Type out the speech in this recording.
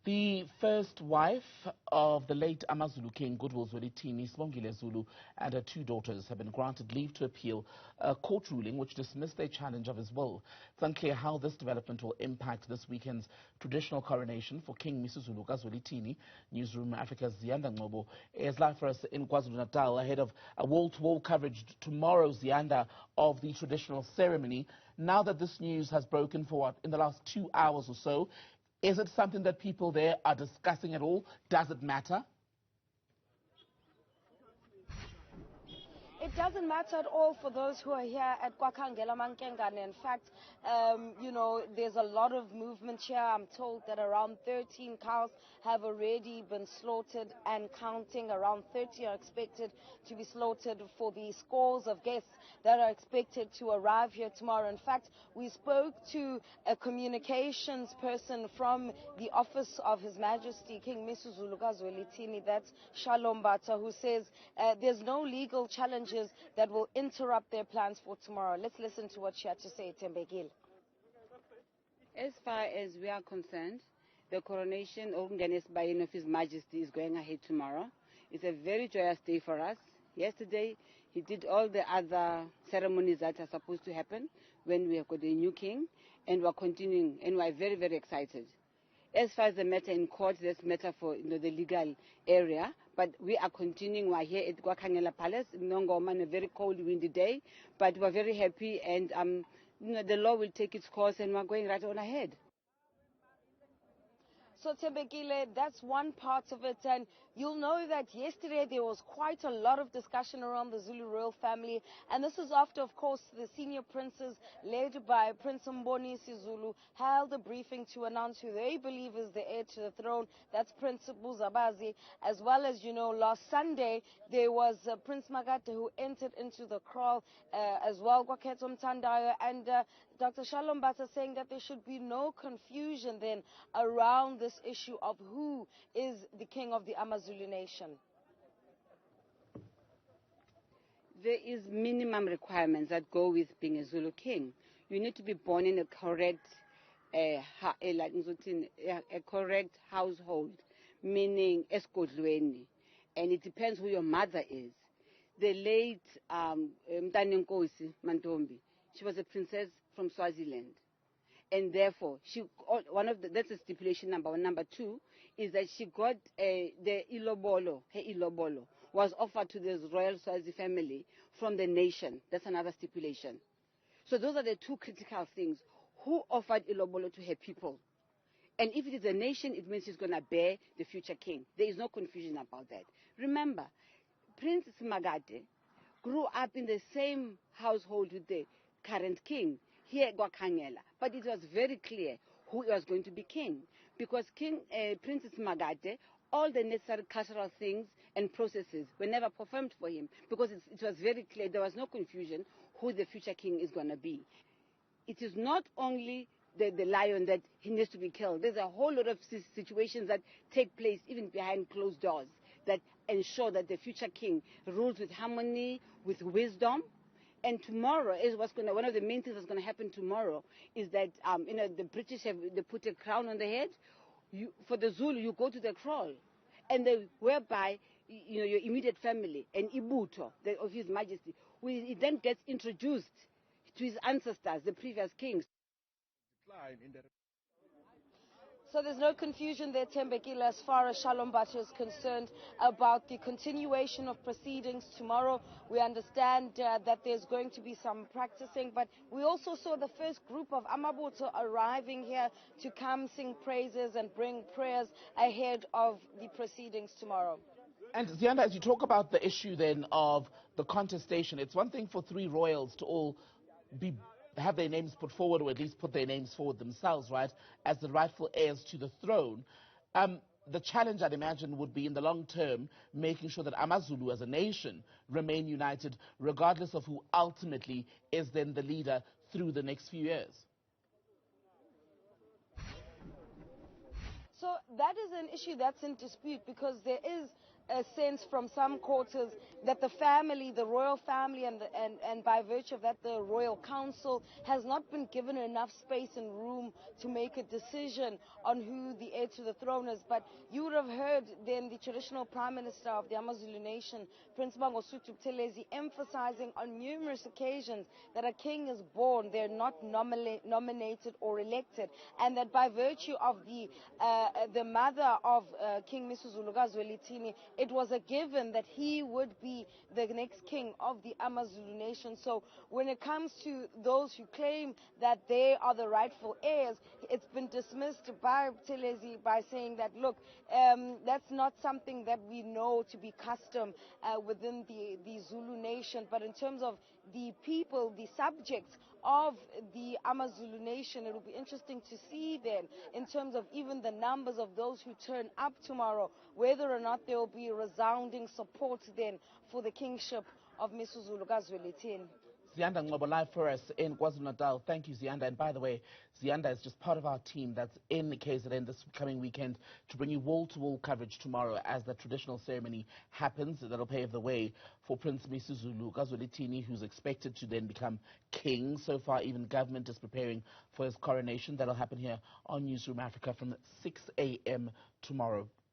The first wife of the late Amazulu King Goodwill Zwelithini, Sibongile Zulu, and her two daughters have been granted leave to appeal a court ruling which dismissed their challenge of his will. It's unclear how this development will impact this weekend's traditional coronation for King Misuzulu kaZwelithini. Newzroom Afrika's Ziyanda Ngcobo is live for us in KwaZulu-Natal ahead of a wall-to-wall coverage tomorrow, Ziyanda, of the traditional ceremony. Now that this news has broken in the last 2 hours or so, is it something that people there are discussing at all? Does it matter? It doesn't matter at all for those who are here at Kwakhangela Mankengane. In fact, there's a lot of movement here. I'm told that around 13 cows have already been slaughtered and counting. Around 30 are expected to be slaughtered for the scores of guests that are expected to arrive here tomorrow. In fact, we spoke to a communications person from the office of His Majesty King Misuzulu kaZwelithini, that's Shalom Bata, who says there's no legal challenges that will interrupt their plans for tomorrow. Let's listen to what she had to say, Tembekile. As far as we are concerned, the coronation of His Majesty is going ahead tomorrow. It's a very joyous day for us. Yesterday, he did all the other ceremonies that are supposed to happen when we have got a new king, and we're continuing, and we're very, very excited. As far as the matter in court, that's matter for the legal area, but we are continuing. We're here at Kwakhangela Palace in Ngcobo on a very cold, windy day, but we're very happy, and the law will take its course, and we're going right on ahead. So, Tembekile, that's one part of it, and you'll know that yesterday there was quite a lot of discussion around the Zulu royal family, and this is after, of course, the senior princes, led by Prince Misuzulu, held a briefing to announce who they believe is the heir to the throne. That's Prince Buzabazi, as well as, last Sunday, there was Prince Makate who entered into the kraal as well, Kwakhetho Mthandayo, and Dr. Shalom Bata saying that there should be no confusion then around this issue of who is the king of the Amazulu nation. There is minimum requirements that go with being a Zulu king. You need to be born in a correct, a correct household, meaning eskodlweni, and it depends who your mother is. The late Nkosi Mantombi, she was a princess from Swaziland. And therefore, that's a stipulation number one. Number two is that she got the ilobolo, her ilobolo, was offered to this royal Swazi family from the nation. That's another stipulation. So those are the two critical things. Who offered ilobolo to her people? And if it is a nation, it means she's going to bear the future king. There is no confusion about that. Remember, Prince Makate grew up in the same household with the current king here at Kwakhangela, but it was very clear who was going to be king, because Princess Makate, all the necessary cultural things and processes were never performed for him, because it was very clear, there was no confusion who the future king is going to be. It is not only the lion that he needs to be killed. There's a whole lot of situations that take place even behind closed doors that ensure that the future king rules with harmony, with wisdom. And tomorrow is one of the main things that's going to happen tomorrow is that the British they put a crown on the head. For the Zulu, you go to the kraal, and whereby your immediate family and Ibuto of His Majesty, it then gets introduced to his ancestors, the previous kings. So there's no confusion there, Tembekile, as far as Shalom Bata is concerned about the continuation of proceedings tomorrow. We understand that there's going to be some practicing, but we also saw the first group of Amabuto arriving here to come sing praises and bring prayers ahead of the proceedings tomorrow. And Ziyanda, as you talk about the issue then of the contestation, it's one thing for three royals to all have their names put forward, or at least put their names forward themselves, right, as the rightful heirs to the throne. The challenge, I'd imagine, would be in the long term making sure that Amazulu as a nation remain united, regardless of who ultimately is then the leader through the next few years. So that is an issue that's in dispute, because there is a sense from some quarters that the family, the royal family, and by virtue of that, the royal council has not been given enough space and room to make a decision on who the heir to the throne is. But you would have heard then the traditional prime minister of the AmaZulu nation, Prince Mangosuthu Buthelezi, emphasizing on numerous occasions that a king is born, they're not nominated or elected, and that by virtue of the mother of King Misuzulu, kaZwelithini, it was a given that he would be the next king of the AmaZulu nation. So when it comes to those who claim that they are the rightful heirs, it's been dismissed by Buthelezi by saying that, look, that's not something that we know to be custom within the Zulu nation. But in terms of the people, the subjects of the AmaZulu nation, it will be interesting to see then, in terms of even the numbers of those who turn up tomorrow, whether or not there will be resounding support then for the kingship of Misuzulu kaZwelithini. Ziyanda Ngcobo live for us in KwaZulu-Natal. Thank you, Ziyanda. And by the way, Ziyanda is just part of our team that's in KZN this coming weekend to bring you wall-to-wall coverage tomorrow as the traditional ceremony happens. That'll pave the way for Prince Misuzulu kaZwelithini, who's expected to then become king. So far, even government is preparing for his coronation. That'll happen here on Newzroom Afrika from 6 a.m. tomorrow.